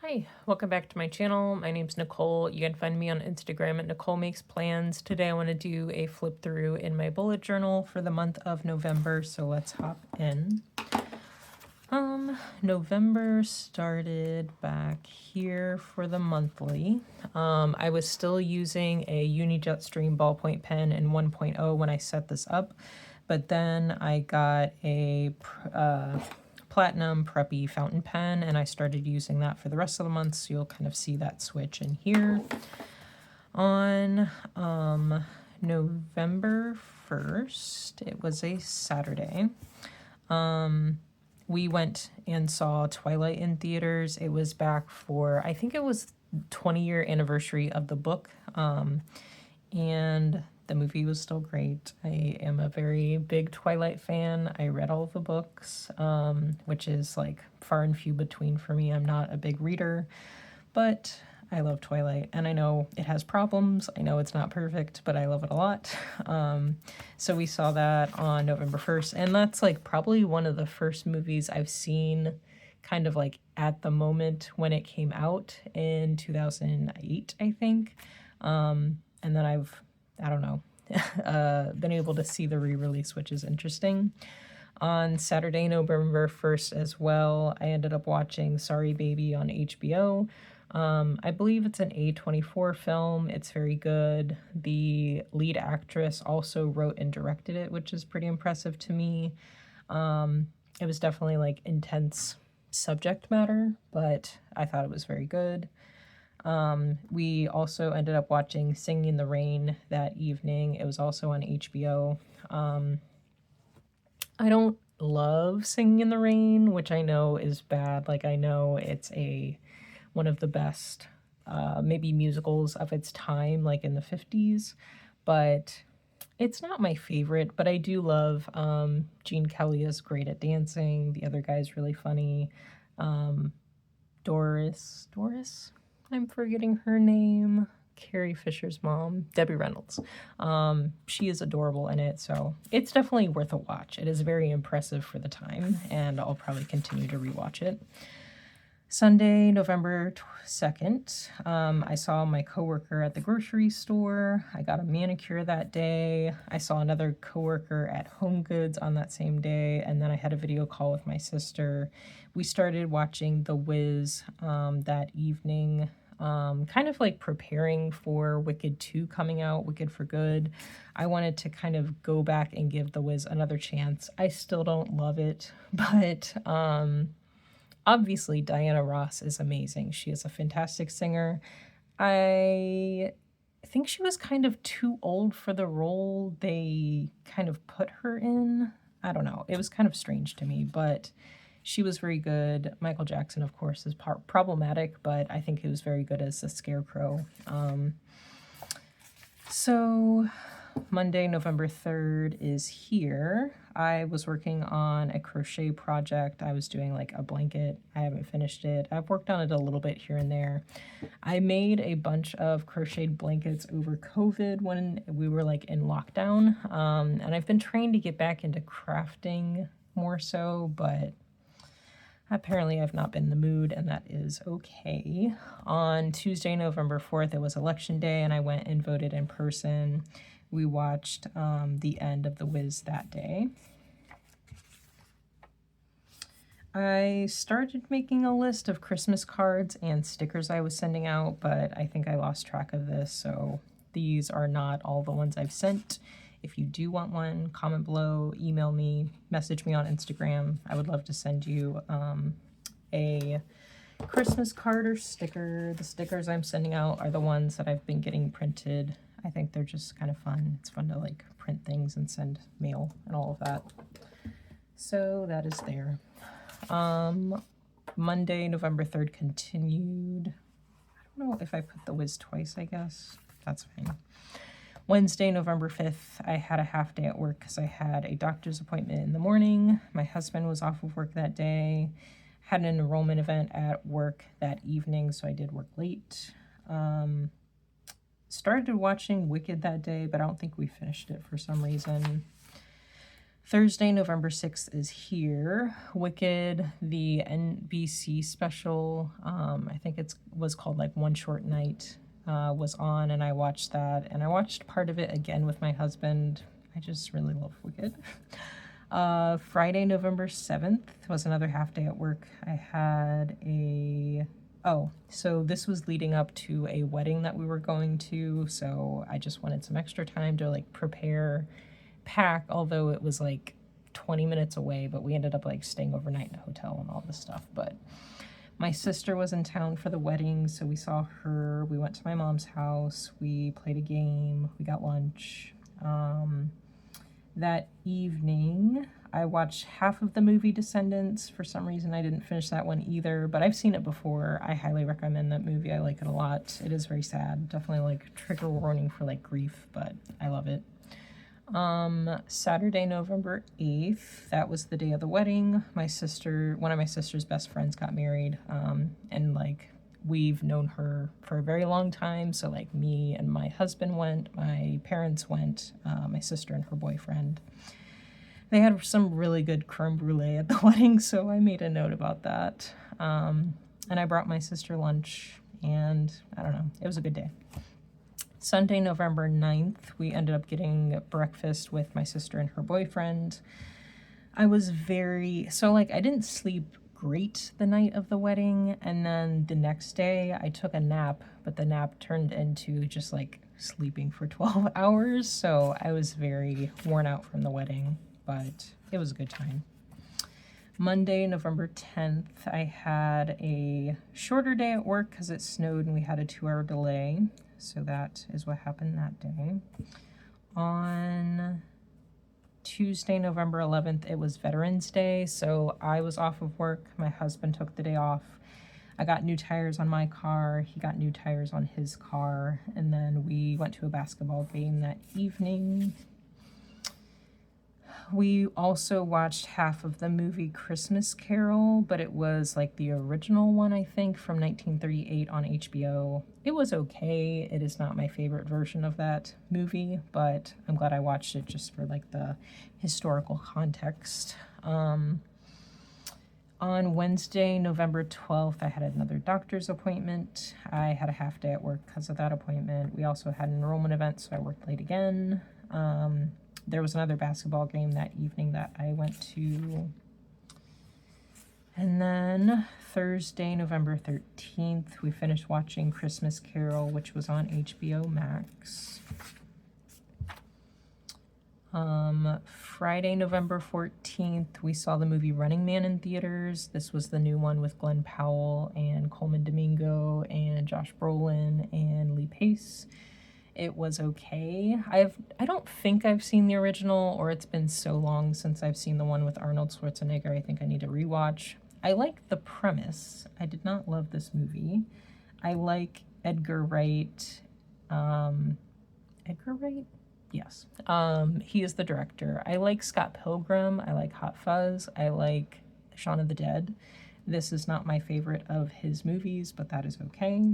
Hi, welcome back to my channel. My name's Nicole. You can find me on Instagram at Nicole Makes Plans. Today I want to do a flip through in my bullet journal for the month of November, so let's hop in. November started back here for the monthly. I was still using a Uni Jetstream ballpoint pen in 1.0 when I set this up, but then I got a platinum preppy fountain pen and I started using that for the rest of the month, so you'll kind of see that switch in here. On November 1st, it was a Saturday, we went and saw Twilight in theaters. It was back for, I think it was 20-year anniversary of the book, and the movie was still great. I am a very big Twilight fan. I read all of the books, which is like far and few between for me. I'm not a big reader, but I love Twilight, and I know it has problems. I know it's not perfect, but I love it a lot. So we saw that on November 1st, and that's like probably one of the first movies I've seen kind of like at the moment when it came out in 2008, I think. And then I don't know, been able to see the re-release, which is interesting. On Saturday, November 1st as well, I ended up watching Sorry Baby on HBO. I believe it's an A24 film. It's very good. The lead actress also wrote and directed it, which is pretty impressive to me. It was definitely like intense subject matter, but I thought it was very good. We also ended up watching Singing in the Rain that evening. It was also on HBO. I don't love Singing in the Rain, which I know is bad. Like, I know it's one of the best maybe musicals of its time, like in the 50s, but it's not my favorite. But I do love Gene Kelly is great at dancing. The other guy's really funny. Doris, I'm forgetting her name. Carrie Fisher's mom, Debbie Reynolds. She is adorable in it, so it's definitely worth a watch. It is very impressive for the time, and I'll probably continue to rewatch it. Sunday, November 2nd, I saw my coworker at the grocery store. I got a manicure that day. I saw another coworker at Home Goods on that same day, and then I had a video call with my sister. We started watching The Wiz that evening, kind of like preparing for Wicked 2 coming out, Wicked for Good. I wanted to kind of go back and give The Wiz another chance. I still don't love it, but obviously, Diana Ross is amazing. She is a fantastic singer. I think she was kind of too old for the role they kind of put her in. I don't know. It was kind of strange to me, but she was very good. Michael Jackson, of course, is problematic, but I think he was very good as the Scarecrow. So Monday, November 3rd is here. I was working on a crochet project. I was doing like a blanket. I haven't finished it. I've worked on it a little bit here and there. I made a bunch of crocheted blankets over COVID when we were like in lockdown. And I've been trying to get back into crafting more so, but apparently I've not been in the mood, and that is okay. On Tuesday, November 4th, it was election day, and I went and voted in person. We watched the end of The Wiz that day. I started making a list of Christmas cards and stickers I was sending out, but I think I lost track of this, so these are not all the ones I've sent. If you do want one, comment below, email me, message me on Instagram. I would love to send you a Christmas card or sticker. The stickers I'm sending out are the ones that I've been getting printed. I think they're just kind of fun. It's fun to like print things and send mail and all of that. So that is there. Monday, November 3rd continued. I don't know if I put The Wiz twice, I guess. That's fine. Wednesday, November 5th, I had a half day at work because I had a doctor's appointment in the morning. My husband was off of work that day. Had an enrollment event at work that evening, so I did work late. Started watching Wicked that day, but I don't think we finished it for some reason. Thursday, November 6th is here. Wicked, the NBC special, I think it was called like One Short Night, was on, and I watched that. And I watched part of it again with my husband. I just really love Wicked. Friday, November 7th was another half day at work. I had so this was leading up to a wedding that we were going to, so I just wanted some extra time to like pack, although it was like 20 minutes away, but we ended up like staying overnight in a hotel and all this stuff. But my sister was in town for the wedding, so we saw her. We went to my mom's house, we played a game, we got lunch. That evening, I watched half of the movie Descendants. For some reason, I didn't finish that one either, but I've seen it before. I highly recommend that movie. I like it a lot. It is very sad. Definitely like trigger warning for like grief, but I love it. Saturday, November 8th, that was the day of the wedding. One of my sister's best friends got married, and like we've known her for a very long time, so like me and my husband went, my parents went, my sister and her boyfriend. They had some really good creme brulee at the wedding, so I made a note about that. And I brought my sister lunch, and I don't know, it was a good day. Sunday, November 9th, we ended up getting breakfast with my sister and her boyfriend. I didn't sleep great the night of the wedding, and then the next day I took a nap, but the nap turned into just like sleeping for 12 hours, so I was very worn out from the wedding, but it was a good time. Monday, November 10th, I had a shorter day at work because it snowed and we had a 2-hour delay. So that is what happened that day. On Tuesday, November 11th, it was Veterans Day, so I was off of work. My husband took the day off. I got new tires on my car. He got new tires on his car. And then we went to a basketball game that evening. We also watched half of the movie Christmas Carol, but it was like the original one, I think, from 1938 on HBO. It was okay. It is not my favorite version of that movie, but I'm glad I watched it just for like the historical context. On Wednesday, November 12th, I had another doctor's appointment. I had a half day at work because of that appointment. We also had an enrollment event, so I worked late again. There was another basketball game that evening that I went to. And then Thursday, November 13th, we finished watching Christmas Carol, which was on HBO Max. Friday, November 14th, we saw the movie Running Man in theaters. This was the new one with Glenn Powell and Coleman Domingo and Josh Brolin and Lee Pace. It was okay. I don't think I've seen the original, or it's been so long since I've seen the one with Arnold Schwarzenegger. I think I need to rewatch. I like the premise. I did not love this movie. I like Edgar Wright. Edgar Wright? Yes. He is the director. I like Scott Pilgrim. I like Hot Fuzz. I like Shaun of the Dead. This is not my favorite of his movies, but that is okay.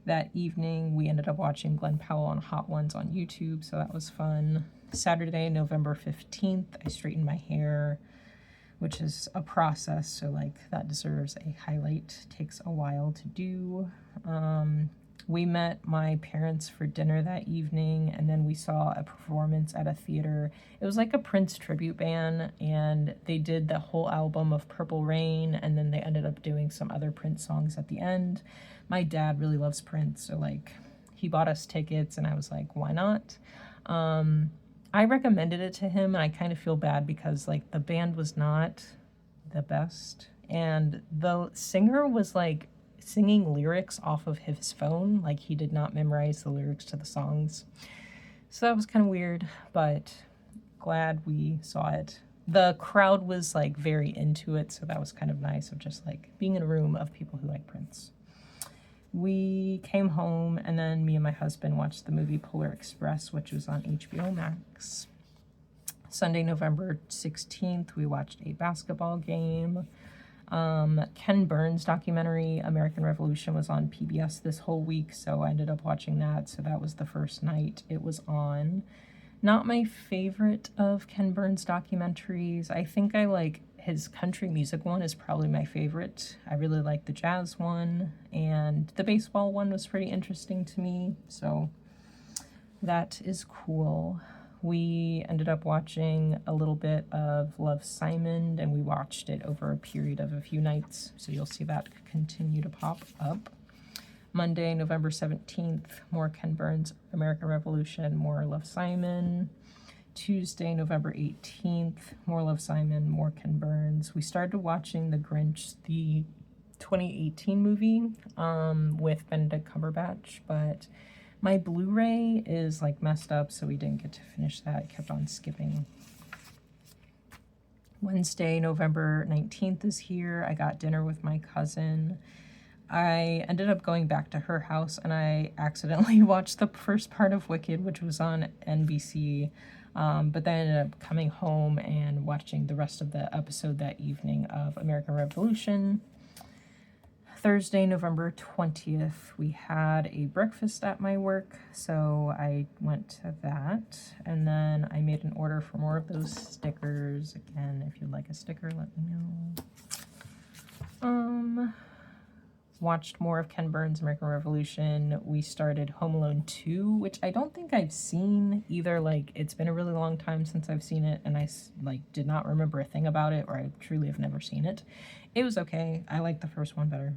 That evening, we ended up watching Glenn Powell on Hot Ones on YouTube, so that was fun. Saturday, November 15th, I straightened my hair, which is a process, so like that deserves a highlight. Takes a while to do. We met my parents for dinner that evening, and then we saw a performance at a theater. It was like a Prince tribute band, and they did the whole album of Purple Rain, and then they ended up doing some other Prince songs at the end. My dad really loves Prince, so like he bought us tickets, and I was like, why not? I recommended it to him, and I kind of feel bad because like the band was not the best, and the singer was like singing lyrics off of his phone. Like he did not memorize the lyrics to the songs. So that was kind of weird, but glad we saw it. The crowd was like very into it, so that was kind of nice of just like being in a room of people who like Prince. We came home, and then me and my husband watched the movie Polar Express, which was on HBO Max. Sunday, November 16th, we watched a basketball game. Ken Burns' documentary, American Revolution, was on PBS this whole week, so I ended up watching that. So that was the first night it was on. Not my favorite of Ken Burns' documentaries. I think I like his country music one is probably my favorite. I really like the jazz one, and the baseball one was pretty interesting to me, so that is cool. We ended up watching a little bit of Love, Simon, and we watched it over a period of a few nights, so you'll see that continue to pop up. Monday, November 17th, more Ken Burns, American Revolution, more Love, Simon. Tuesday, November 18th, more Love, Simon, more Ken Burns. We started watching The Grinch, the 2018 movie with Benedict Cumberbatch, but my Blu-ray is like messed up, so we didn't get to finish that. It kept on skipping. Wednesday, November 19th is here. I got dinner with my cousin. I ended up going back to her house and I accidentally watched the first part of Wicked, which was on NBC, but then I ended up coming home and watching the rest of the episode that evening of American Revolution. Thursday, November 20th, we had a breakfast at my work, so I went to that, and then I made an order for more of those stickers. Again, if you'd like a sticker, let me know. Watched more of Ken Burns' American Revolution. We started Home Alone 2, which I don't think I've seen either. Like, it's been a really long time since I've seen it, and I like did not remember a thing about it, or I truly have never seen it. It was okay. I like the first one better.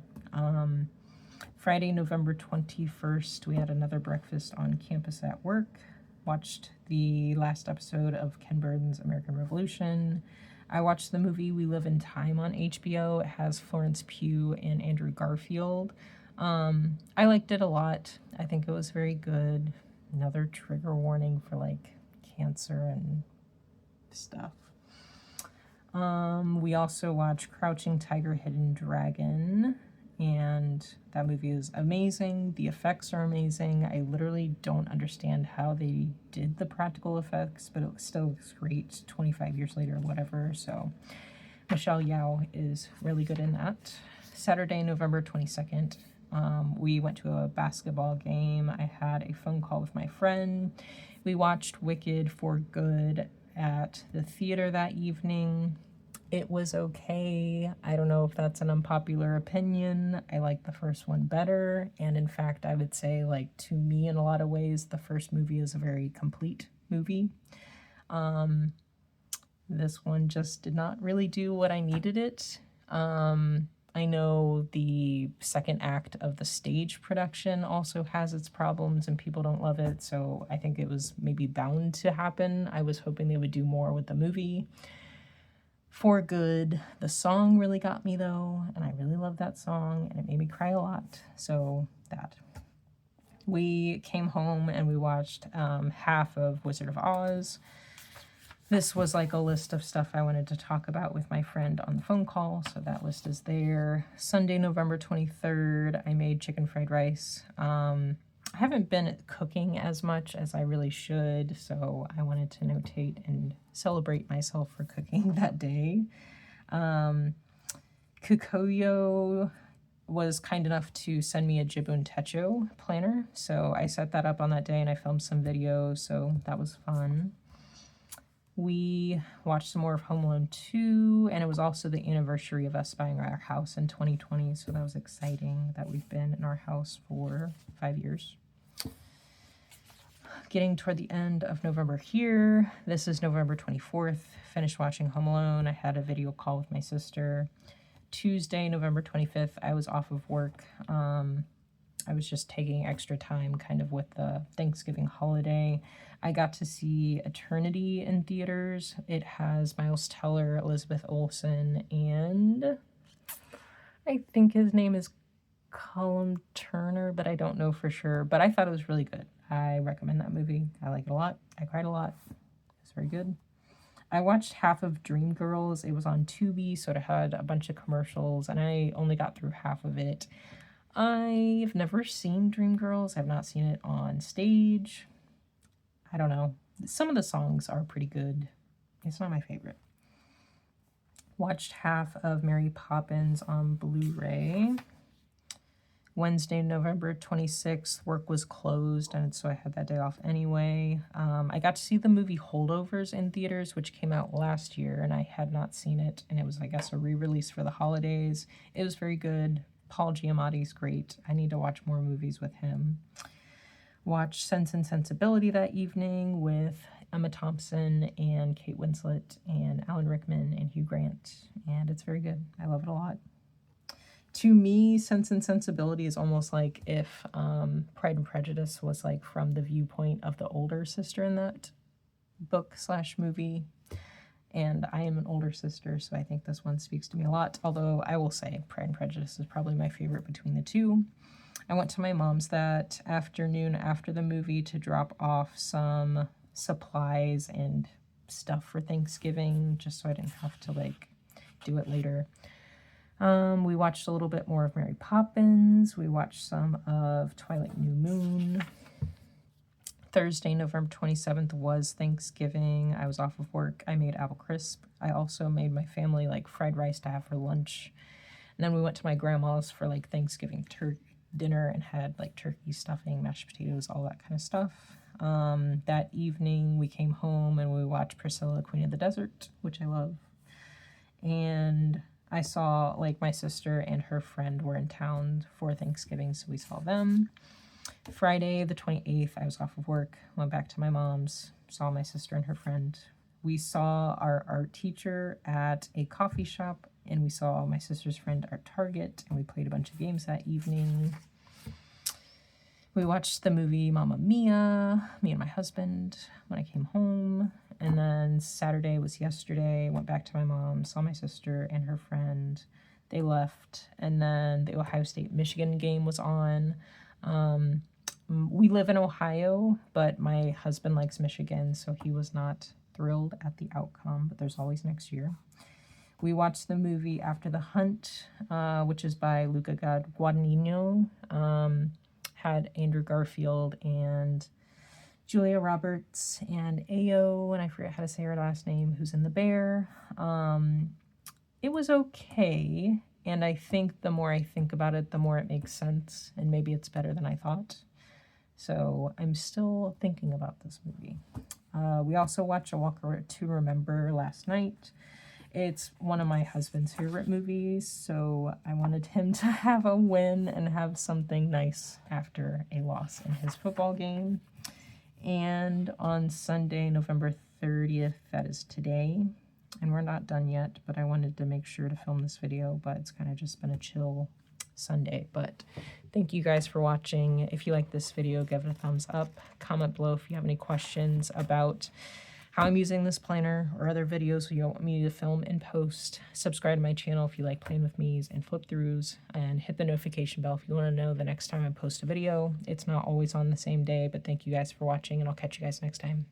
Friday, November 21st, we had another breakfast on campus at work. Watched the last episode of Ken Burns' American Revolution. I watched the movie We Live in Time on HBO. It has Florence Pugh and Andrew Garfield. I liked it a lot. I think it was very good. Another trigger warning for like cancer and stuff. We also watched Crouching Tiger, Hidden Dragon, and that movie is amazing. The effects are amazing. I literally don't understand how they did the practical effects, but it still looks great 25 years later or whatever. So Michelle Yeoh is really good in that. Saturday, November 22nd, we went to a basketball game. I had a phone call with my friend. We watched Wicked for Good at the theater that evening. It was okay. I don't know if that's an unpopular opinion. I like the first one better. And in fact, I would say, like, to me, in a lot of ways, the first movie is a very complete movie. This one just did not really do what I needed it. I know the second act of the stage production also has its problems and people don't love it. So I think it was maybe bound to happen. I was hoping they would do more with the movie. For Good, the song really got me though, and I really love that song, and it made me cry a lot, so that. We came home and we watched half of Wizard of Oz. This was like a list of stuff I wanted to talk about with my friend on the phone call, so that list is there. Sunday, November 23rd, I made chicken fried rice. I haven't been cooking as much as I really should, so I wanted to notate and celebrate myself for cooking that day. Kukoyo was kind enough to send me a Jibun Techo planner, so I set that up on that day and I filmed some videos, so that was fun. We watched some more of Home Alone 2, and it was also the anniversary of us buying our house in 2020, so that was exciting that we've been in our house for 5 years. Getting toward the end of November here. This is November 24th. Finished watching Home Alone. I had a video call with my sister. Tuesday, November 25th, I was off of work. I was just taking extra time kind of with the Thanksgiving holiday. I got to see Eternity in theaters. It has Miles Teller, Elizabeth Olsen, and I think his name is Callum Turner, but I don't know for sure. But I thought it was really good. I recommend that movie. I like it a lot. I cried a lot. It's very good. I watched half of Dreamgirls. It was on Tubi, so it had a bunch of commercials, and I only got through half of it. I've never seen Dreamgirls. I've not seen it on stage. I don't know. Some of the songs are pretty good. It's not my favorite. Watched half of Mary Poppins on Blu-ray. Wednesday, November 26th, work was closed, and so I had that day off anyway. I got to see the movie Holdovers in theaters, which came out last year, and I had not seen it, and it was, I guess, a re-release for the holidays. It was very good. Paul Giamatti's great. I need to watch more movies with him. Watched Sense and Sensibility that evening with Emma Thompson and Kate Winslet and Alan Rickman and Hugh Grant, and it's very good. I love it a lot. To me, Sense and Sensibility is almost like if Pride and Prejudice was like from the viewpoint of the older sister in that book / movie. And I am an older sister, so I think this one speaks to me a lot. Although I will say Pride and Prejudice is probably my favorite between the two. I went to my mom's that afternoon after the movie to drop off some supplies and stuff for Thanksgiving, just so I didn't have to like do it later. We watched a little bit more of Mary Poppins. We watched some of Twilight New Moon. Thursday, November 27th was Thanksgiving. I was off of work. I made apple crisp. I also made my family like fried rice to have for lunch. And then we went to my grandma's for like Thanksgiving dinner and had like turkey stuffing, mashed potatoes, all that kind of stuff. That evening we came home and we watched Priscilla, Queen of the Desert, which I love. And I saw like my sister and her friend were in town for Thanksgiving, so we saw them. Friday the 28th, I was off of work, went back to my mom's, saw my sister and her friend. We saw our art teacher at a coffee shop, and we saw my sister's friend at Target, and we played a bunch of games that evening. We watched the movie Mamma Mia, me and my husband, when I came home. And then Saturday was yesterday, went back to my mom, saw my sister and her friend. They left, and then the Ohio State-Michigan game was on. We live in Ohio, but my husband likes Michigan, so he was not thrilled at the outcome, but there's always next year. We watched the movie After the Hunt, which is by Luca Guadagnino. Had Andrew Garfield and Julia Roberts and Ayo, and I forget how to say her last name, who's in The Bear. It was okay, and I think the more I think about it, the more it makes sense, and maybe it's better than I thought. So I'm still thinking about this movie. We also watched A Walk to Remember last night. It's one of my husband's favorite movies, so I wanted him to have a win and have something nice after a loss in his football game. And on Sunday, November 30th, that is today, and we're not done yet, but I wanted to make sure to film this video, but it's kind of just been a chill Sunday. But thank you guys for watching. If you like this video, give it a thumbs up. Comment below if you have any questions about how I'm using this planner or other videos you want me to film and post. Subscribe to my channel if you like playing with me's and flip throughs, and hit the notification bell if you want to know the next time I post a video. It's not always on the same day, but thank you guys for watching, and I'll catch you guys next time.